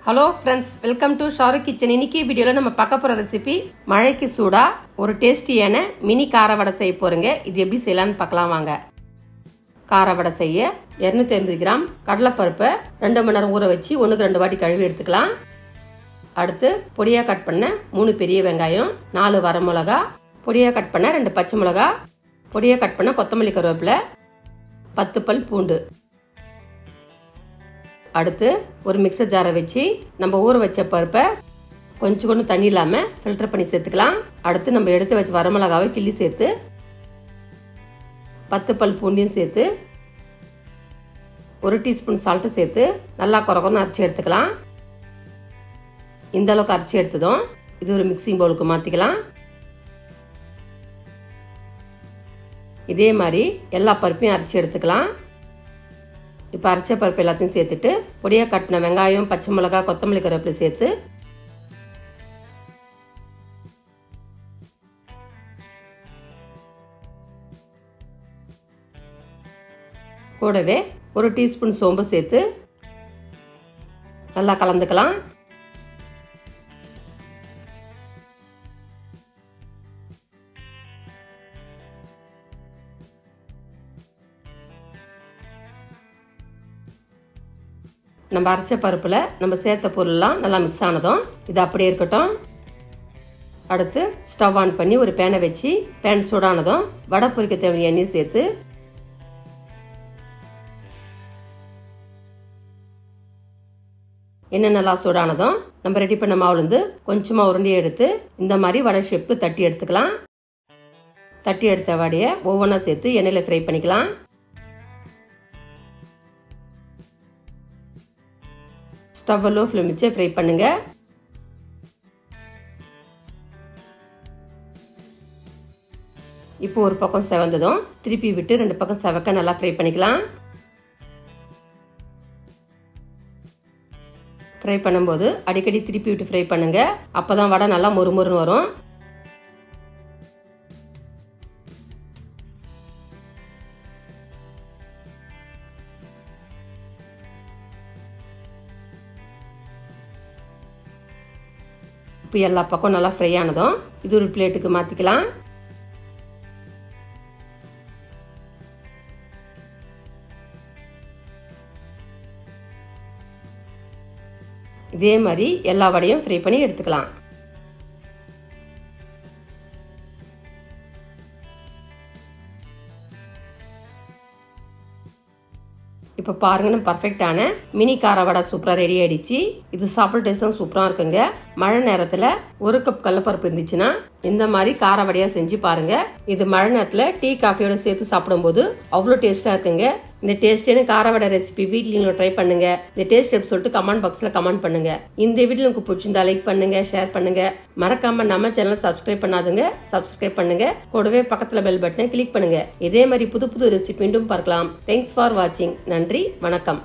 Hello friends, welcome to Shahrukh kitchen. இன்னைக்கு வீடியோவில் நம்ம பார்க்க போகிற ரெசிபி மழைக்கு சூடா ஒரு டேஸ்டியான மினி கார வடை செய்ய போகிறோங்க. இது எப்படி செய்யலான்னு பார்க்கலாம் வாங்க. கார வடை செய்ய 250 கிராம் கடலைப்பருப்பை 2 மணி நேரம் ஊற வச்சு 1க்கு 2 வாட்டி கழுவி எடுத்துக்கலாம். அடுத்து பொடியாக கட் பண்ண 3 பெரிய வெங்காயம், 4 வரமிளகா, பொடியாக கட் பண்ண 2 பச்சை மிளகா, பொடியாக கட் பண்ண கொத்தமல்லி கருவேப்பிலை, 10 பல் பூண்டு. அடுத்து ஒரு மிக்சர் ஜாரை வச்சு நம்ம ஊற வச்ச பருப்பை கொஞ்சம் தண்ணி இல்லாமல் ஃபில்டர் பண்ணி சேர்த்துக்கலாம். அடுத்து நம்ம எடுத்து வச்ச வரமிளகாவை கிள்ளி சேர்த்து 10 பல் பூண்டையும் சேர்த்து 1 டீஸ்பூன் சால்ட்டு சேர்த்து நல்லா குறகுறன்னு அரைச்சி எடுத்துக்கலாம். இந்த அளவுக்கு அரைச்சி எடுத்ததும் இது ஒரு மிக்சிங் பவுலுக்கு மாற்றிக்கலாம். இதே மாதிரி எல்லா பருப்பையும் அரைச்சி எடுத்துக்கலாம். இப்போ அரைச்ச பருப்பு எல்லாத்தையும் சேர்த்துட்டு பொடியாக கட்டின வெங்காயம், பச்சை மிளகா, கொத்தமல்லி கருவேப்பிலை சேர்த்து கூடவே 1 டீஸ்பூன் சோம்பு சேர்த்து நல்லா கலந்துக்கலாம். நம்ம அரைச்ச பருப்பில் நம்ம சேர்த்த பொருள்லாம் நல்லா மிக்ஸ் ஆனதும் இது அப்படியே இருக்கட்டும். அடுத்து ஸ்டவ் ஆன் பண்ணி ஒரு பேனை வச்சு பேன் சூடானதும் வடை பொரிக்க தேவையான எண்ணெய் சேர்த்து எண்ணெய் நல்லா சூடானதும் நம்ம ரெடி பண்ண மாவுலேருந்து கொஞ்சமாக உருண்டி எடுத்து இந்த மாதிரி வடை ஷேப்புக்கு தட்டி எடுத்துக்கலாம். தட்டி எடுத்த வடையை ஒவ்வொன்றா சேர்த்து எண்ணெயில் ஃப்ரை பண்ணிக்கலாம். ஸ்டவ் லோ ஃப்ளேம் வச்சு ஃப்ரை பண்ணுங்க. இப்போ ஒரு பக்கம் செவந்ததும் திருப்பி விட்டு 2 பக்கம் செவக்க நல்லா ஃப்ரை பண்ணிக்கலாம். ஃப்ரை பண்ணும்போது அடிக்கடி திருப்பி விட்டு ஃப்ரை பண்ணுங்க. அப்பதான் வடை நல்லா மொறுமொறுன்னு வரும். இப்போ எல்லா பக்கம் நல்லா ஃப்ரை ஆனதும் இது ஒரு பிளேட்டுக்கு மாற்றிக்கலாம். இதே மாதிரி எல்லா வடையும் ஃப்ரை பண்ணி எடுத்துக்கலாம். இப்போ பாருங்க, நம்ம பர்ஃபெக்டான மினி கார வடை சூப்பராக ரெடி ஆயிடுச்சு. இது சாப்பிட்ற டேஸ்ட்டும் சூப்பராக இருக்குங்க. மழை நேரத்தில் 1 கப் கடலைப்பருப்பு இருந்துச்சுன்னா இந்த மாதிரி கார வடையாக செஞ்சு பாருங்க. இது மழை நேரத்தில் டீ காஃபியோட சேர்த்து சாப்பிடும்போது அவ்வளோ டேஸ்ட்டாக இருக்குங்க. இந்த டேஸ்டான கார வடை ரெசிபி வீட்டில் நீங்களும் ட்ரை பண்ணுங்க. இந்த டேஸ்ட் எப்படி சொல்லிட்டு கமெண்ட் பாக்ஸில் கமெண்ட் பண்ணுங்க. இந்த வீடியோ உங்களுக்கு பிடிச்சிருந்தா லைக் பண்ணுங்க, ஷேர் பண்ணுங்க. மறக்காம நம்ம சேனல் சப்ஸ்கிரைப் பண்ணாதுங்க, சப்ஸ்கிரைப் பண்ணுங்க. கூடவே பக்கத்தில் பெல் பட்டனை கிளிக் பண்ணுங்க. இதே மாதிரி புது புது ரெசிபி மீண்டும் பார்க்கலாம். தேங்க்ஸ் ஃபார் வாட்சிங். நன்றி, வணக்கம்.